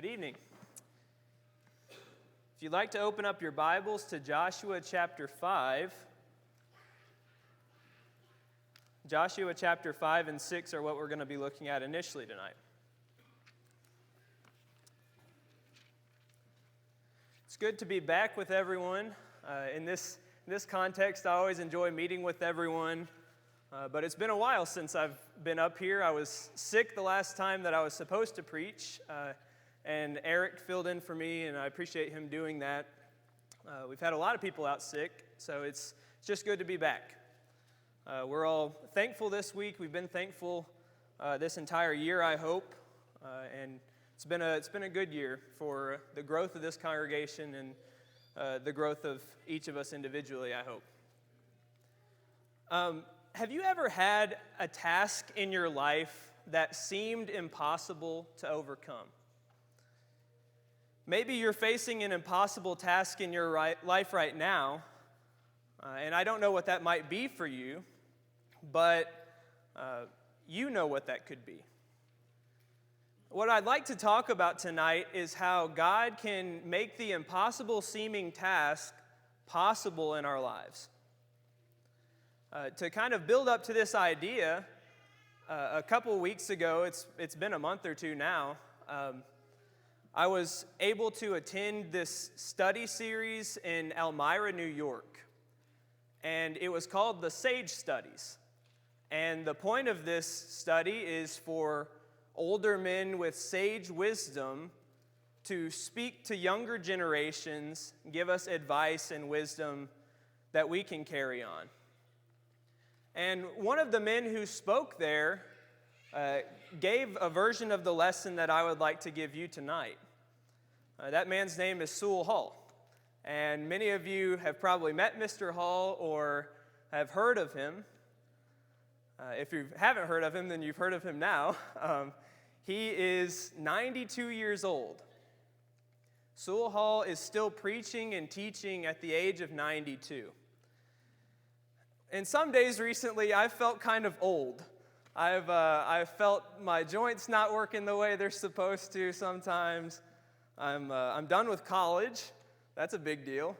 Good evening. If you'd like to open up your Bibles to Joshua chapter 5, Joshua chapter 5 and 6 are what we're going to be looking at initially tonight. It's good to be back with everyone. In this context, I always enjoy meeting with everyone, but it's been a while since I've been up here. I was sick the last time that I was supposed to preach, and Eric filled in for me, and I appreciate him doing that. We've had a lot of people out sick, so it's just good to be back. We're all thankful this week. We've been thankful this entire year, I hope, and it's been a good year for the growth of this congregation and the growth of each of us individually, I hope. Have you ever had a task in your life that seemed impossible to overcome? Maybe you're facing an impossible task in your life right now, and I don't know what that might be for you, but you know what that could be. What I'd like to talk about tonight is how God can make the impossible seeming task possible in our lives. To kind of build up to this idea, a couple weeks ago, it's been a month or two now, I was able to attend this study series in Elmira, New York, and it was called the Sage Studies. And the point of this study is for older men with sage wisdom to speak to younger generations, give us advice and wisdom that we can carry on. And one of the men who spoke there gave a version of the lesson that I would like to give you tonight. That man's name is Sewell Hall. And many of you have probably met Mr. Hall or have heard of him. If you haven't heard of him, then you've heard of him now. He is 92 years old. Sewell Hall is still preaching and teaching at the age of 92. And some days recently, I've felt kind of old. I've felt my joints not working the way they're supposed to sometimes. I'm done with college. That's a big deal.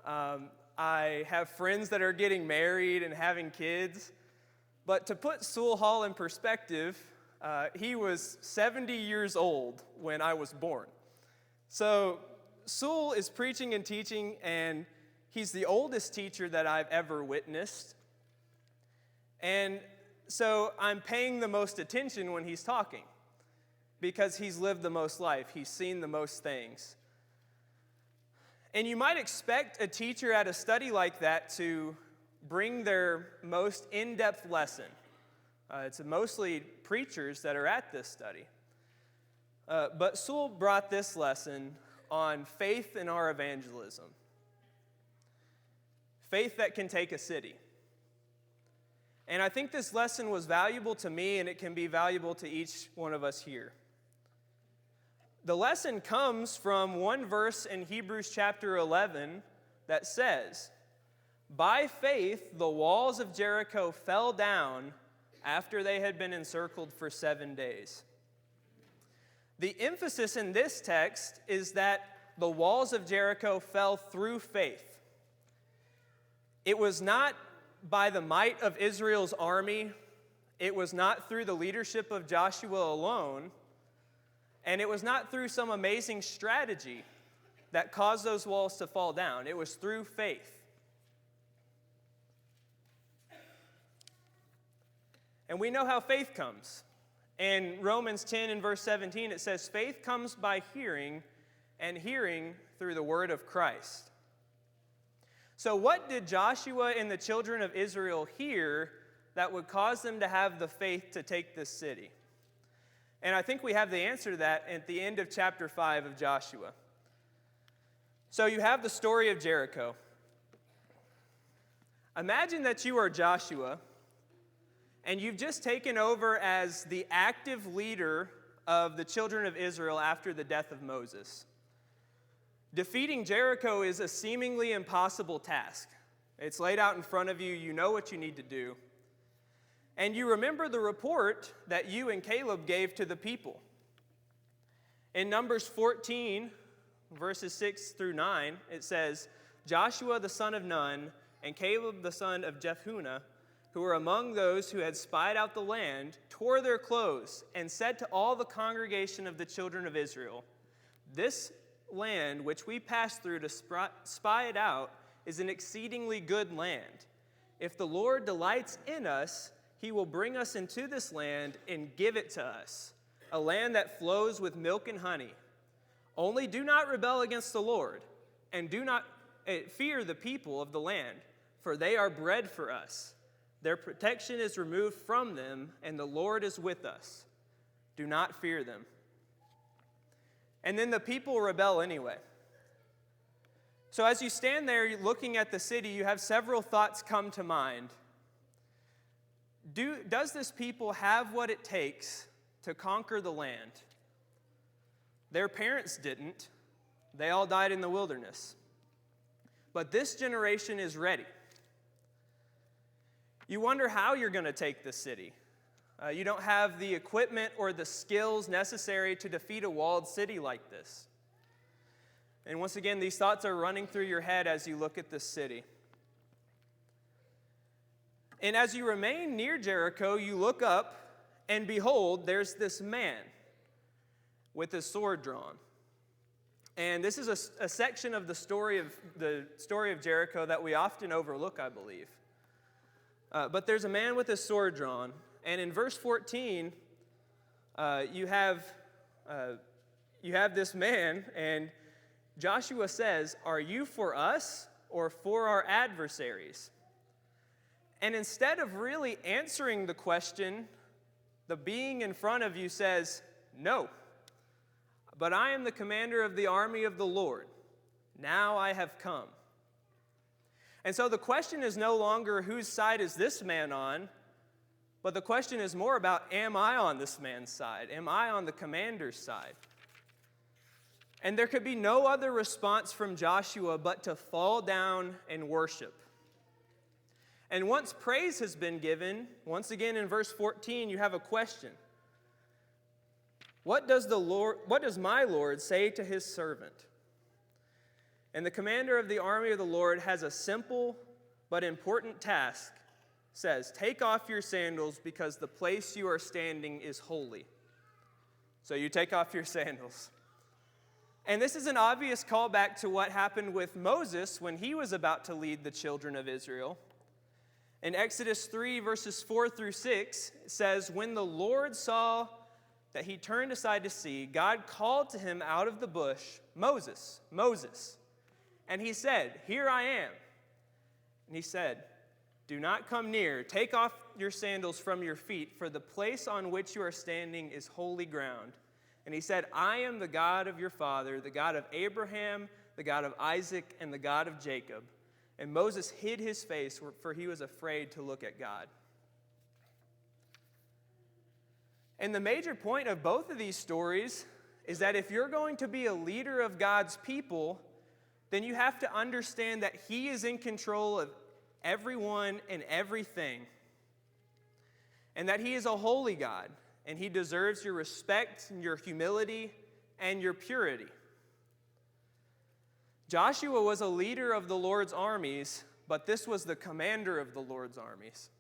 I have friends that are getting married and having kids. But to put Sewell Hall in perspective, he was 70 years old when I was born. So Sewell is preaching and teaching, and he's the oldest teacher that I've ever witnessed. And so I'm paying the most attention when he's talking because he's lived the most life. He's seen the most things. And you might expect a teacher at a study like that to bring their most in-depth lesson. It's mostly preachers that are at this study. But Sewell brought this lesson on faith in our evangelism. Faith that can take a city. And I think this lesson was valuable to me, and it can be valuable to each one of us here. The lesson comes from one verse in Hebrews chapter 11 that says, "By faith the walls of Jericho fell down after they had been encircled for 7 days." The emphasis in this text is that the walls of Jericho fell through faith. It was not by the might of Israel's army. It was not through the leadership of Joshua alone. And it was not through some amazing strategy that caused those walls to fall down. It was through faith. And we know how faith comes. In Romans 10 and verse 17, it says, "Faith comes by hearing, and hearing through the word of Christ." So what did Joshua and the children of Israel hear that would cause them to have the faith to take this city? And I think we have the answer to that at the end of chapter 5 of Joshua. So you have the story of Jericho. Imagine that you are Joshua, and you've just taken over as the active leader of the children of Israel after the death of Moses. Defeating Jericho is a seemingly impossible task. It's laid out in front of you. You know what you need to do. And you remember the report that you and Caleb gave to the people. In Numbers 14, verses 6 through 9, it says, Joshua the son of Nun and Caleb the son of Jephunneh, who were among those who had spied out the land, tore their clothes and said to all the congregation of the children of Israel, "This land which we passed through to spy it out is an exceedingly good land. If the Lord delights in us, he will bring us into this land and give it to us, a land that flows with milk and honey. Only do not rebel against the Lord, and do not fear the people of the land, for they are bread for us. Their protection is removed from them, and the Lord is with us. Do not fear them." And then the people rebel anyway. So as you stand there looking at the city, you have several thoughts come to mind. Does this people have what it takes to conquer the land? Their parents didn't. They all died in the wilderness. But this generation is ready. You wonder how you're going to take the city. You don't have the equipment or the skills necessary to defeat a walled city like this. And once again, these thoughts are running through your head as you look at this city. And as you remain near Jericho, you look up, and behold, there's this man with his sword drawn. And this is a section of the story of Jericho that we often overlook, I believe. But there's a man with his sword drawn, and in verse 14, you have this man, and Joshua says, "Are you for us or for our adversaries?" And instead of really answering the question, the being in front of you says, "No, but I am the commander of the army of the Lord. Now I have come." And so the question is no longer whose side is this man on, but the question is more about, am I on this man's side? Am I on the commander's side? And there could be no other response from Joshua but to fall down and worship. And once praise has been given, once again in verse 14, you have a question. What does my Lord say to his servant? And the commander of the army of the Lord has a simple but important task. Says, "Take off your sandals because the place you are standing is holy." So you take off your sandals. And this is an obvious callback to what happened with Moses when he was about to lead the children of Israel. In Exodus 3, verses 4 through 6, it says, "When the Lord saw that he turned aside to see, God called to him out of the bush, 'Moses, Moses.' And he said, 'Here I am.' And he said, 'Do not come near. Take off your sandals from your feet, for the place on which you are standing is holy ground.' And he said, 'I am the God of your father, the God of Abraham, the God of Isaac, and the God of Jacob.' And Moses hid his face, for he was afraid to look at God." And the major point of both of these stories is that if you're going to be a leader of God's people, then you have to understand that he is in control of everyone and everything, and that he is a holy God, and he deserves your respect, your humility, and your purity. Joshua was a leader of the Lord's armies, but this was the commander of the Lord's armies.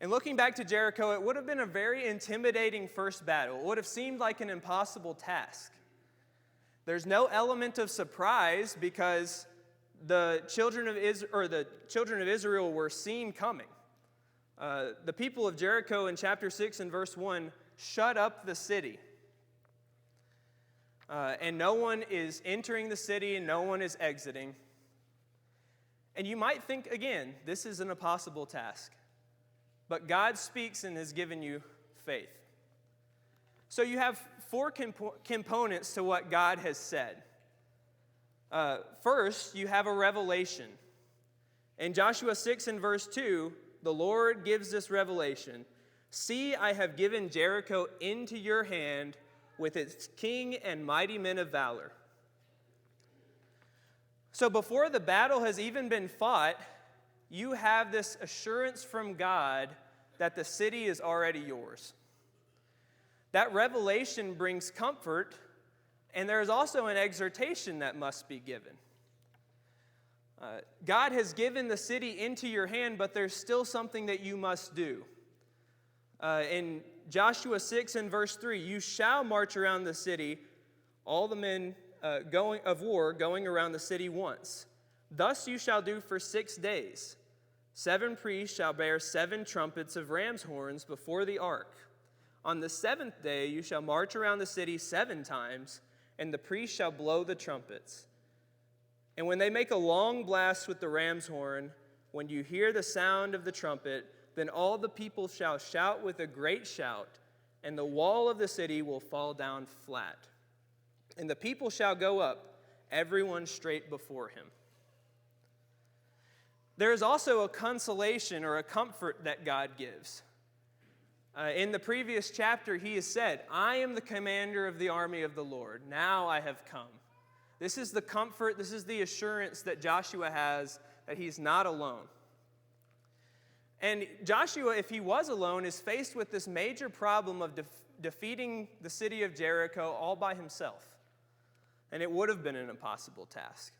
And looking back to Jericho, it would have been a very intimidating first battle. It would have seemed like an impossible task. There's no element of surprise because the children of Israel were seen coming. The people of Jericho in chapter 6 and verse 1 shut up the city. And no one is entering the city and no one is exiting. And you might think, again, this is an impossible task. But God speaks and has given you faith. So you have four components to what God has said. First, you have a revelation. In Joshua 6 and verse 2, the Lord gives this revelation. "See, I have given Jericho into your hand with its king and mighty men of valor." So before the battle has even been fought, you have this assurance from God that the city is already yours. That revelation brings comfort, and there is also an exhortation that must be given. God has given the city into your hand, but there's still something that you must do. In Joshua 6 and verse 3, you shall march around the city, all the men of war going around the city once. Thus you shall do for 6 days. 7 priests shall bear 7 trumpets of ram's horns before the ark. On the 7th day you shall march around the city 7 times, and the priests shall blow the trumpets. And when they make a long blast with the ram's horn, when you hear the sound of the trumpet, then all the people shall shout with a great shout, and the wall of the city will fall down flat. And the people shall go up, everyone straight before him. There is also a consolation or a comfort that God gives. In the previous chapter, he has said, I am the commander of the army of the Lord. Now I have come. This is the comfort, this is the assurance that Joshua has that he's not alone. And Joshua, if he was alone, is faced with this major problem of defeating the city of Jericho all by himself. And it would have been an impossible task.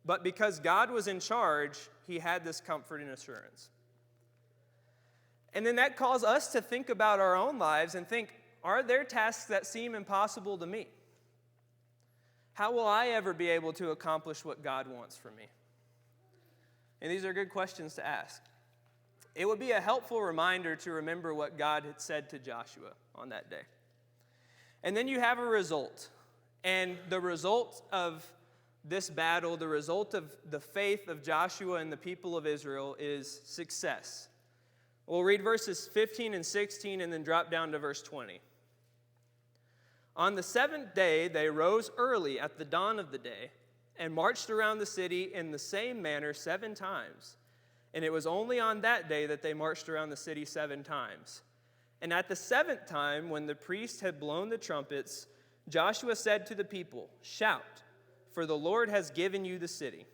But because God was in charge, he had this comfort and assurance. And then that calls us to think about our own lives and think, are there tasks that seem impossible to me? How will I ever be able to accomplish what God wants from me? And these are good questions to ask. It would be a helpful reminder to remember what God had said to Joshua on that day. And then you have a result. And the result of this battle, the result of the faith of Joshua and the people of Israel is success. We'll read verses 15 and 16 and then drop down to verse 20. On the 7th day, they rose early at the dawn of the day and marched around the city in the same manner 7 times. And it was only on that day that they marched around the city 7 times. And at the 7th time, when the priest had blown the trumpets, Joshua said to the people, shout, for the Lord has given you the city.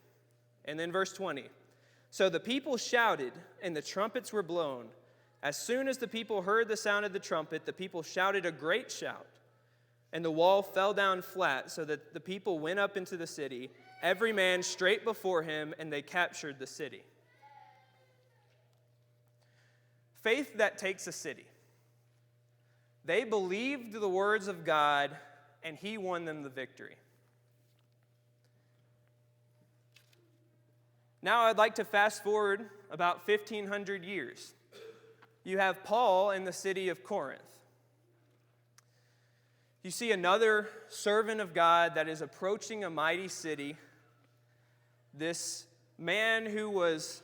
And then verse 20. So the people shouted, and the trumpets were blown. As soon as the people heard the sound of the trumpet, the people shouted a great shout. And the wall fell down flat, so that the people went up into the city, every man straight before him, and they captured the city. Faith that takes a city. They believed the words of God, and he won them the victory. Now I'd like to fast forward about 1,500 years. You have Paul in the city of Corinth. You see another servant of God that is approaching a mighty city. This man who was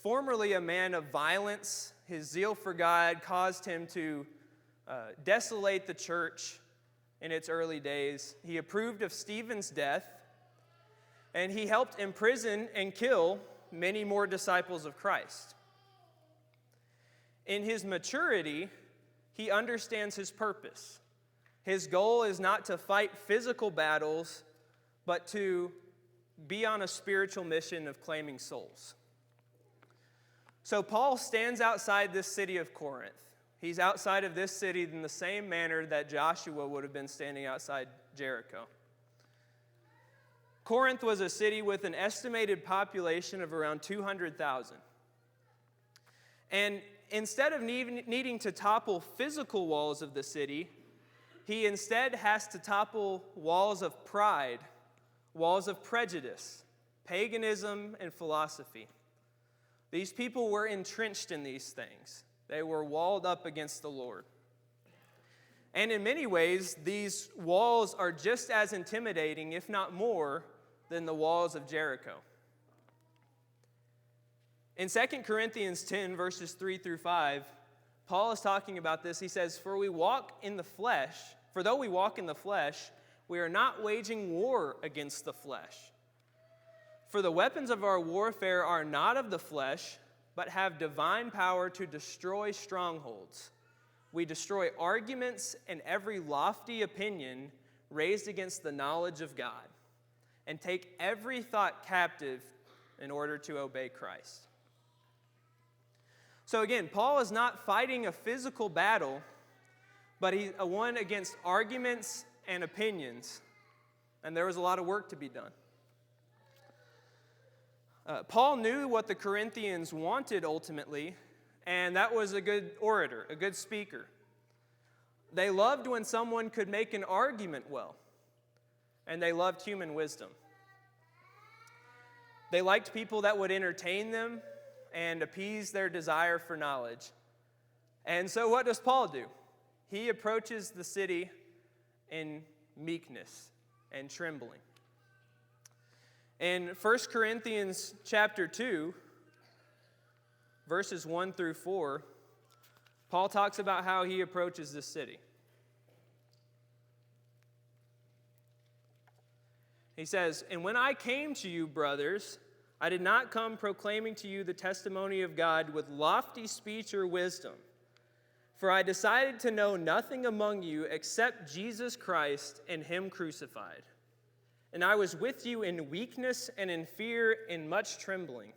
formerly a man of violence, his zeal for God caused him to desolate the church in its early days. He approved of Stephen's death, and he helped imprison and kill many more disciples of Christ. In his maturity, he understands his purpose. His goal is not to fight physical battles, but to be on a spiritual mission of claiming souls. So Paul stands outside this city of Corinth. He's outside of this city in the same manner that Joshua would have been standing outside Jericho. Corinth was a city with an estimated population of around 200,000. And instead of needing to topple physical walls of the city, he instead has to topple walls of pride, walls of prejudice, paganism, and philosophy. These people were entrenched in these things. They were walled up against the Lord. And in many ways, these walls are just as intimidating, if not more, than the walls of Jericho. In 2 Corinthians 10, verses 3 through 5, Paul is talking about this. He says, though we walk in the flesh, we are not waging war against the flesh. For the weapons of our warfare are not of the flesh, but have divine power to destroy strongholds. We destroy arguments and every lofty opinion raised against the knowledge of God, and take every thought captive in order to obey Christ. So again, Paul is not fighting a physical battle, but he won against arguments and opinions, and there was a lot of work to be done. Paul knew what the Corinthians wanted ultimately, and that was a good orator, a good speaker. They loved when someone could make an argument well, and they loved human wisdom. They liked people that would entertain them and appease their desire for knowledge. And so what does Paul do? He approaches the city in meekness and trembling. In 1 Corinthians chapter 2, verses 1 through 4, Paul talks about how he approaches this city. He says, "And when I came to you, brothers, I did not come proclaiming to you the testimony of God with lofty speech or wisdom. For I decided to know nothing among you except Jesus Christ and Him crucified. And I was with you in weakness and in fear and much trembling.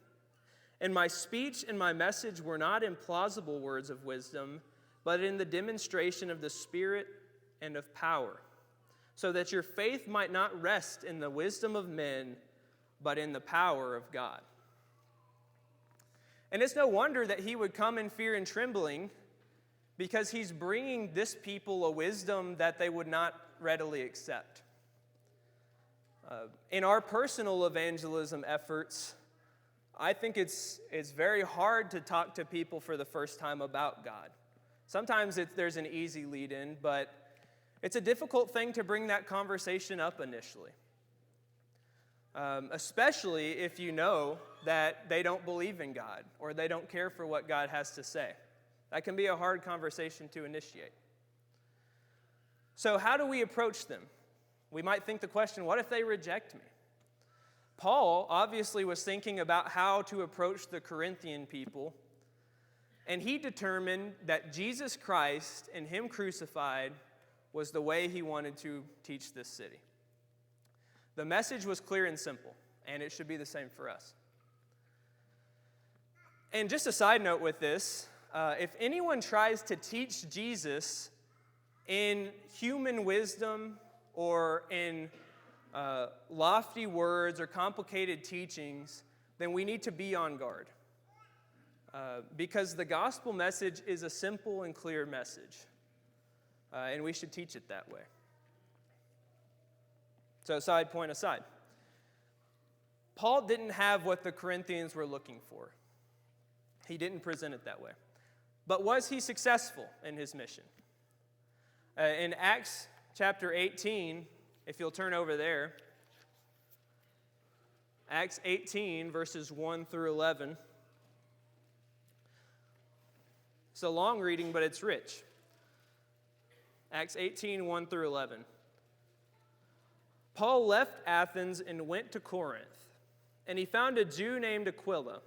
And my speech and my message were not in plausible words of wisdom, but in the demonstration of the Spirit and of power, so that your faith might not rest in the wisdom of men, but in the power of God." And it's no wonder that he would come in fear and trembling, because he's bringing this people a wisdom that they would not readily accept. In our personal evangelism efforts, I think it's very hard to talk to people for the first time about God. Sometimes there's an easy lead-in, but it's a difficult thing to bring that conversation up initially. Especially if you know that they don't believe in God or they don't care for what God has to say. That can be a hard conversation to initiate. So how do we approach them? We might think the question, what if they reject me? Paul obviously was thinking about how to approach the Corinthian people, and he determined that Jesus Christ and Him crucified was the way he wanted to teach this city. The message was clear and simple, and it should be the same for us. And just a side note with this, if anyone tries to teach Jesus in human wisdom or in lofty words or complicated teachings, then we need to be on guard. Because the gospel message is a simple and clear message, and we should teach it that way. So, side point aside, Paul didn't have what the Corinthians were looking for. He didn't present it that way. But was he successful in his mission? In Acts chapter 18, if you'll turn over there, Acts 18, verses 1 through 11. It's a long reading, but it's rich. Acts 18, 1 through 11. Paul left Athens and went to Corinth, and he found a Jew named Aquila,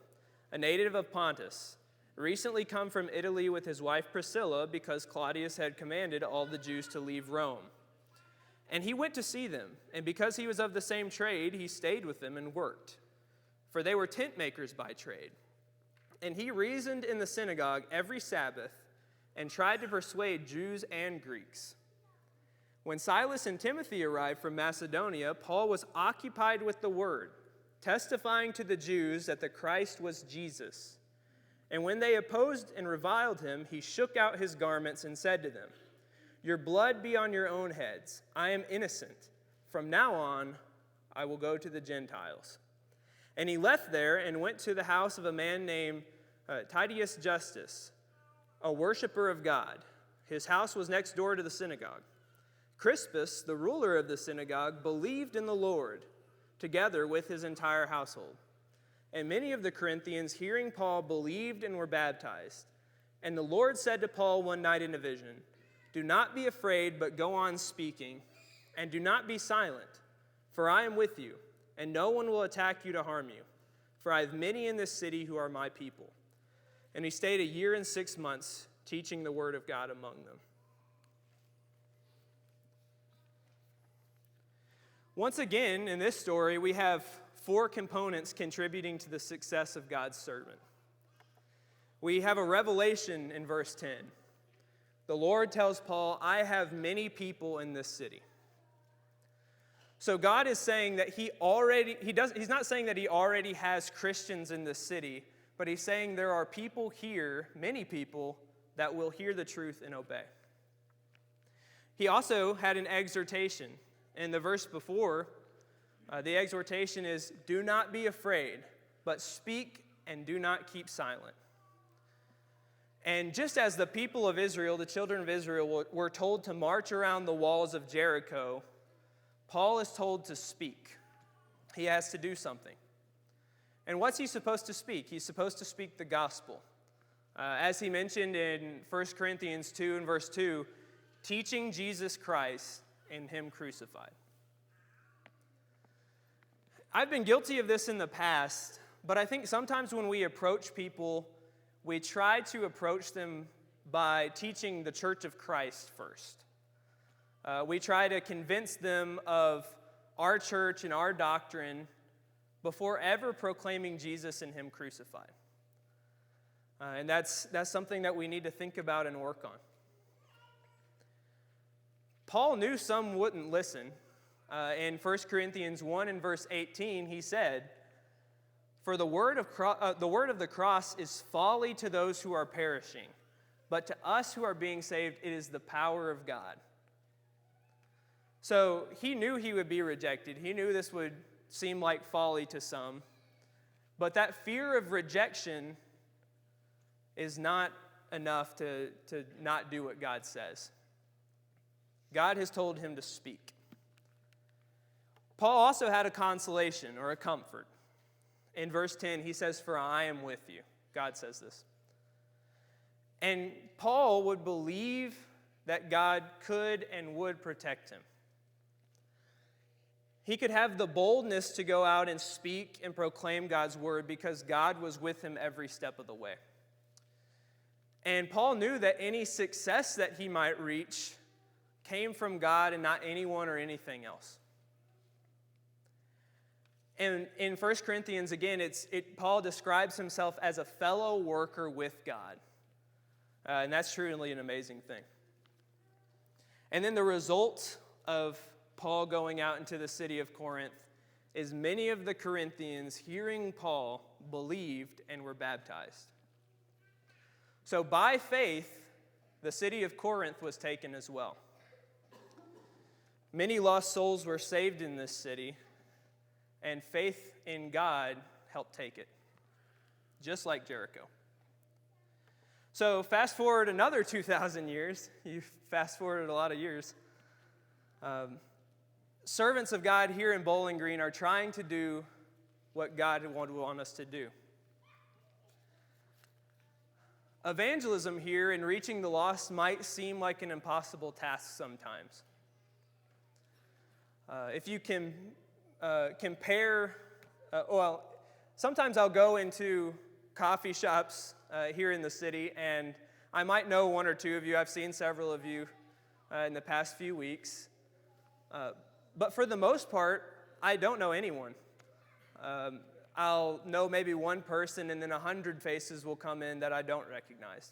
a native of Pontus, recently come from Italy with his wife Priscilla, because Claudius had commanded all the Jews to leave Rome. And he went to see them, and because he was of the same trade, he stayed with them and worked, for they were tent makers by trade. And he reasoned in the synagogue every Sabbath and tried to persuade Jews and Greeks. When Silas and Timothy arrived from Macedonia, Paul was occupied with the word, testifying to the Jews that the Christ was Jesus. And when they opposed and reviled him, he shook out his garments and said to them, "Your blood be on your own heads. I am innocent. From now on, I will go to the Gentiles." And he left there and went to the house of a man named Titius Justus, a worshiper of God. His house was next door to the synagogue. Crispus, the ruler of the synagogue, believed in the Lord, together with his entire household. And many of the Corinthians, hearing Paul, believed and were baptized. And the Lord said to Paul one night in a vision, "Do not be afraid, but go on speaking, and do not be silent, for I am with you, and no one will attack you to harm you, for I have many in this city who are my people." And he stayed 1 year and 6 months, teaching the word of God among them. Once again, in this story, we have 4 components contributing to the success of God's servant. We have a revelation in verse 10. the Lord tells Paul, I have many people in this city. So God is saying that he's not saying that he already has Christians in this city, but he's saying there are people here, many people, that will hear the truth and obey. He also had an exhortation. In the verse before, the exhortation is, do not be afraid, but speak and do not keep silent. And just as the people of Israel, the children of Israel, were told to march around the walls of Jericho, Paul is told to speak. He has to do something. And what's he supposed to speak? He's supposed to speak the gospel. As he mentioned in 1 Corinthians 2 and verse 2, teaching Jesus Christ and him crucified. I've been guilty of this in the past, but I think sometimes when we approach people, we try to approach them by teaching the church of Christ first. We try to convince them of our church and our doctrine before ever proclaiming Jesus and him crucified. And that's something that we need to think about and work on. Paul knew some wouldn't listen. In 1 Corinthians 1 and verse 18, he said, for the word of the cross is folly to those who are perishing, but to us who are being saved, it is the power of God. So he knew he would be rejected. He knew this would seem like folly to some. But that fear of rejection is not enough to not do what God says. God has told him to speak. Paul also had a consolation or a comfort. In verse 10, he says, for I am with you. God says this. And Paul would believe that God could and would protect him. He could have the boldness to go out and speak and proclaim God's word because God was with him every step of the way. And Paul knew that any success that he might reach came from God and not anyone or anything else. And in 1 Corinthians, again, Paul describes himself as a fellow worker with God. And that's truly an amazing thing. And then the result of Paul going out into the city of Corinth is many of the Corinthians, hearing Paul, believed and were baptized. So by faith, the city of Corinth was taken as well. Many lost souls were saved in this city, and faith in God helped take it, just like Jericho. So fast forward another 2,000 years. You fast forwarded a lot of years. Servants of God here in Bowling Green are trying to do what God would want us to do. Evangelism here and reaching the lost might seem like an impossible task sometimes. If you can compare, sometimes I'll go into coffee shops here in the city, and I might know one or two of you. I've seen several of you in the past few weeks. But for the most part, I don't know anyone. I'll know maybe one person, and then 100 faces will come in that I don't recognize.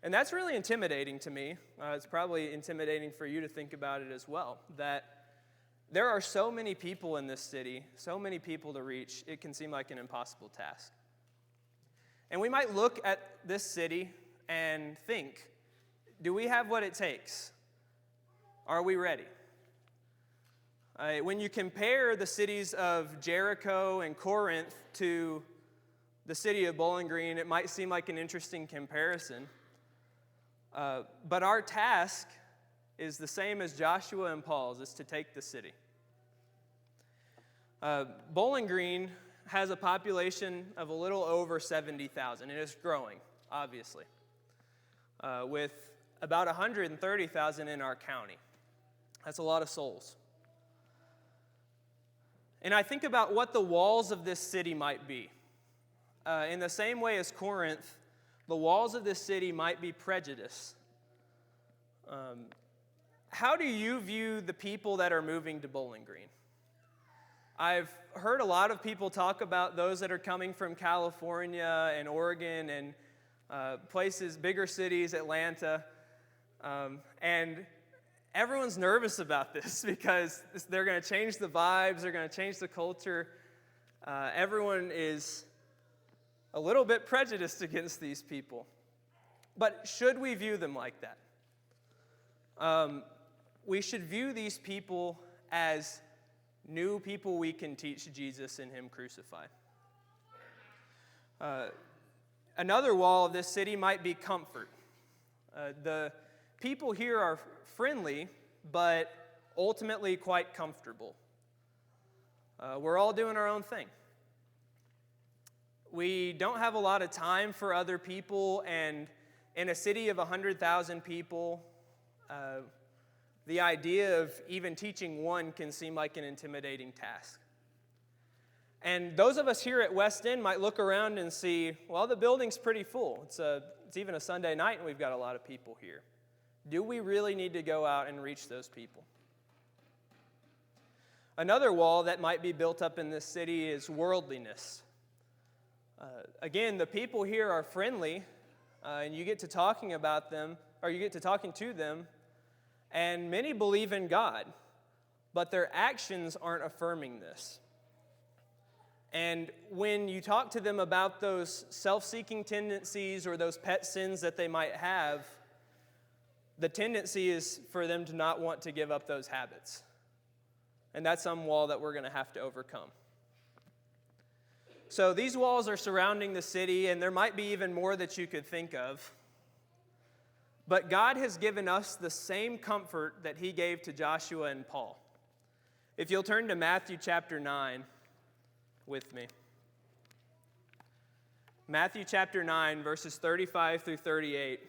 And that's really intimidating to me. It's probably intimidating for you to think about it as well, that there are so many people in this city, so many people to reach, it can seem like an impossible task. And we might look at this city and think, do we have what it takes? Are we ready? When you compare the cities of Jericho and Corinth to the city of Bowling Green, it might seem like an interesting comparison. But our task is the same as Joshua and Paul's, is to take the city. Bowling Green has a population of a little over 70,000, and it's growing, obviously, with about 130,000 in our county. That's a lot of souls. And I think about what the walls of this city might be. In the same way as Corinth, the walls of this city might be prejudice. How do you view the people that are moving to Bowling Green? I've heard a lot of people talk about those that are coming from California and Oregon and places, bigger cities, Atlanta. And everyone's nervous about this because they're going to change the vibes, they're going to change the culture. Everyone is a little bit prejudiced against these people. But should we view them like that? We should view these people as new people we can teach Jesus and Him crucified. Another wall of this city might be comfort. The people here are friendly, but ultimately quite comfortable. We're all doing our own thing. We don't have a lot of time for other people, and in a city of 100,000 people, the idea of even teaching one can seem like an intimidating task. And those of us here at West End might look around and see, well, the building's pretty full. It's even a Sunday night and we've got a lot of people here. Do we really need to go out and reach those people? Another wall that might be built up in this city is worldliness. Again, the people here are friendly, and you get to talking about them, or you get to talking to them, and many believe in God, but their actions aren't affirming this. And when you talk to them about those self-seeking tendencies or those pet sins that they might have, the tendency is for them to not want to give up those habits. And that's some wall that we're going to have to overcome. So these walls are surrounding the city, and there might be even more that you could think of. But God has given us the same comfort that He gave to Joshua and Paul. If you'll turn to Matthew chapter 9 with me. Matthew chapter 9, verses 35 through 38.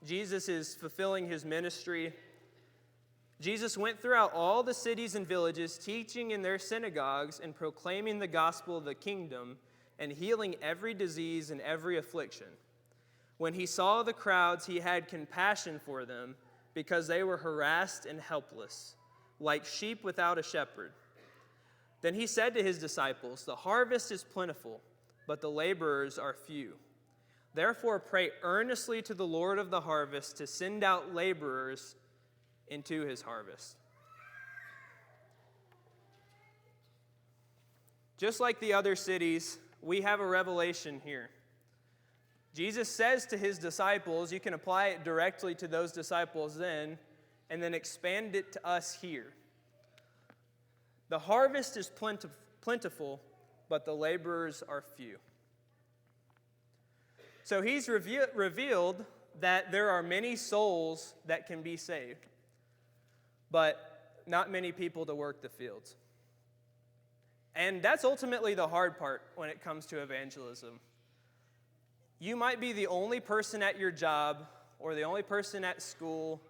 Jesus is fulfilling His ministry. Jesus went throughout all the cities and villages, teaching in their synagogues and proclaiming the gospel of the kingdom and healing every disease and every affliction. When He saw the crowds, He had compassion for them because they were harassed and helpless, like sheep without a shepherd. Then He said to His disciples, "The harvest is plentiful, but the laborers are few. Therefore pray earnestly to the Lord of the harvest to send out laborers into His harvest." Just like the other cities, we have a revelation here. Jesus says to His disciples, you can apply it directly to those disciples then, and then expand it to us here. The harvest is plentiful, but the laborers are few. So He's revealed that there are many souls that can be saved, but not many people to work the fields. And that's ultimately the hard part when it comes to evangelism. You might be the only person at your job or the only person at school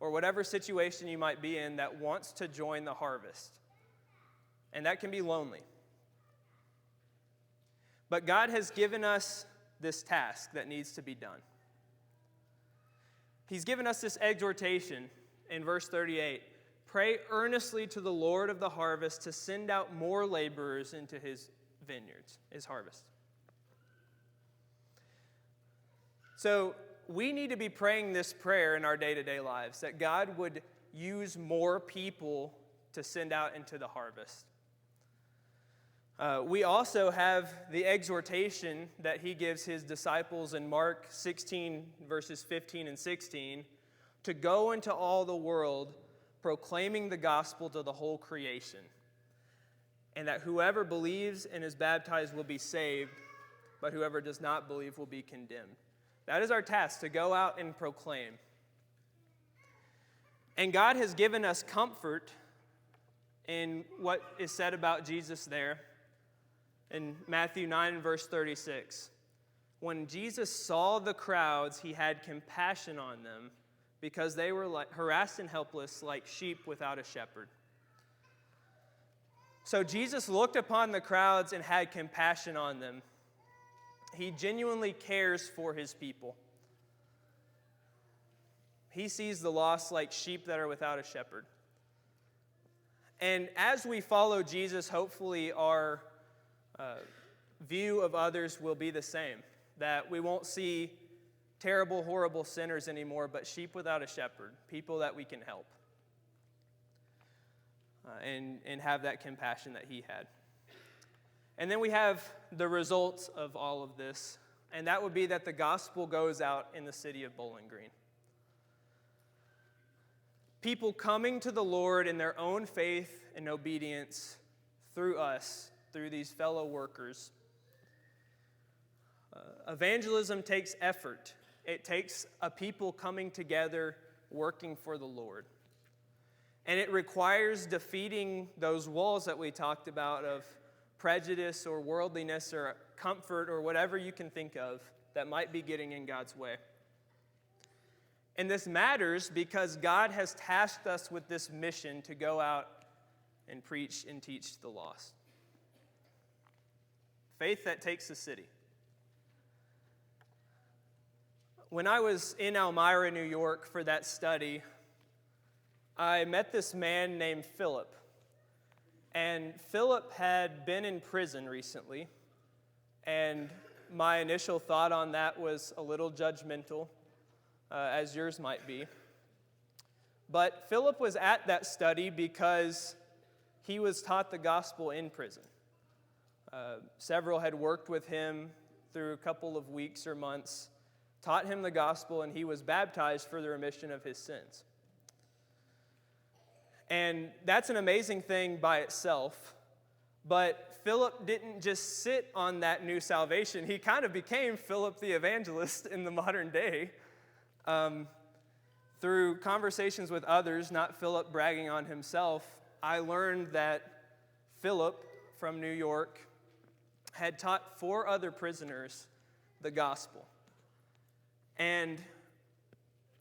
or whatever situation you might be in that wants to join the harvest. And that can be lonely. But God has given us this task that needs to be done. He's given us this exhortation in verse 38. Pray earnestly to the Lord of the harvest to send out more laborers into His vineyards, His harvest. So we need to be praying this prayer in our day-to-day lives, that God would use more people to send out into the harvest. We also have the exhortation that He gives His disciples in Mark 16, verses 15 and 16, to go into all the world proclaiming the gospel to the whole creation, and that whoever believes and is baptized will be saved, but whoever does not believe will be condemned. That is our task, to go out and proclaim. And God has given us comfort in what is said about Jesus there in Matthew 9, verse 36. When Jesus saw the crowds, He had compassion on them because they were harassed and helpless like sheep without a shepherd. So Jesus looked upon the crowds and had compassion on them. He genuinely cares for His people. He sees the lost like sheep that are without a shepherd. And as we follow Jesus, hopefully our view of others will be the same. That we won't see terrible, horrible sinners anymore, but sheep without a shepherd, people that we can help and have that compassion that he had. And then we have the results of all of this, and that would be that the gospel goes out in the city of Bowling Green. People coming to the Lord in their own faith and obedience through us, through these fellow workers. Evangelism takes effort. It takes a people coming together, working for the Lord. And it requires defeating those walls that we talked about of prejudice or worldliness or comfort or whatever you can think of that might be getting in God's way. And this matters because God has tasked us with this mission to go out and preach and teach the lost. Faith that takes a city. When I was in Elmira, New York for that study, I met this man named Philip. And Philip had been in prison recently, and my initial thought on that was a little judgmental, as yours might be. But Philip was at that study because he was taught the gospel in prison. Several had worked with him through a couple of weeks or months, taught him the gospel, and he was baptized for the remission of his sins. And that's an amazing thing by itself. But Philip didn't just sit on that new salvation. He kind of became Philip the evangelist in the modern day. Through conversations with others, not Philip bragging on himself, I learned that Philip from New York had taught 4 other prisoners the gospel. And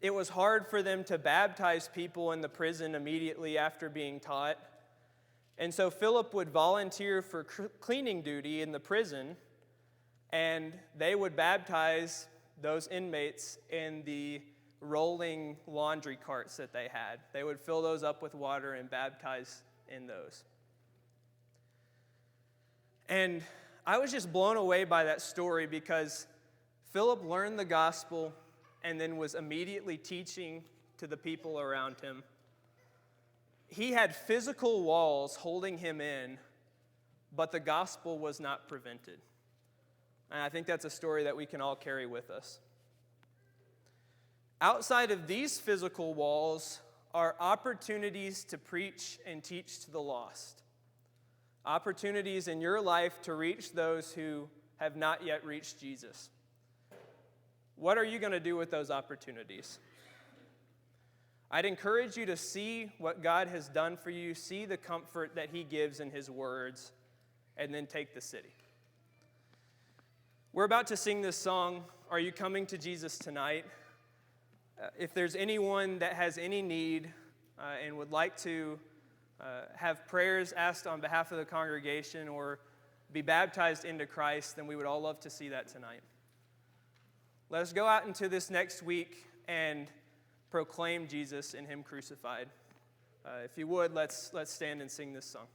it was hard for them to baptize people in the prison immediately after being taught. And so Philip would volunteer for cleaning duty in the prison, and they would baptize those inmates in the rolling laundry carts that they had. They would fill those up with water and baptize in those. And I was just blown away by that story because Philip learned the gospel and then was immediately teaching to the people around him. He had physical walls holding him in, but the gospel was not prevented. And I think that's a story that we can all carry with us. Outside of these physical walls are opportunities to preach and teach to the lost. Opportunities in your life to reach those who have not yet reached Jesus. What are you going to do with those opportunities? I'd encourage you to see what God has done for you, see the comfort that he gives in his words, and then take the city. We're about to sing this song, Are You Coming to Jesus Tonight? If there's anyone that has any need and would like to have prayers asked on behalf of the congregation or be baptized into Christ, then we would all love to see that tonight. Let us go out into this next week and proclaim Jesus and him crucified. If you would, let's stand and sing this song.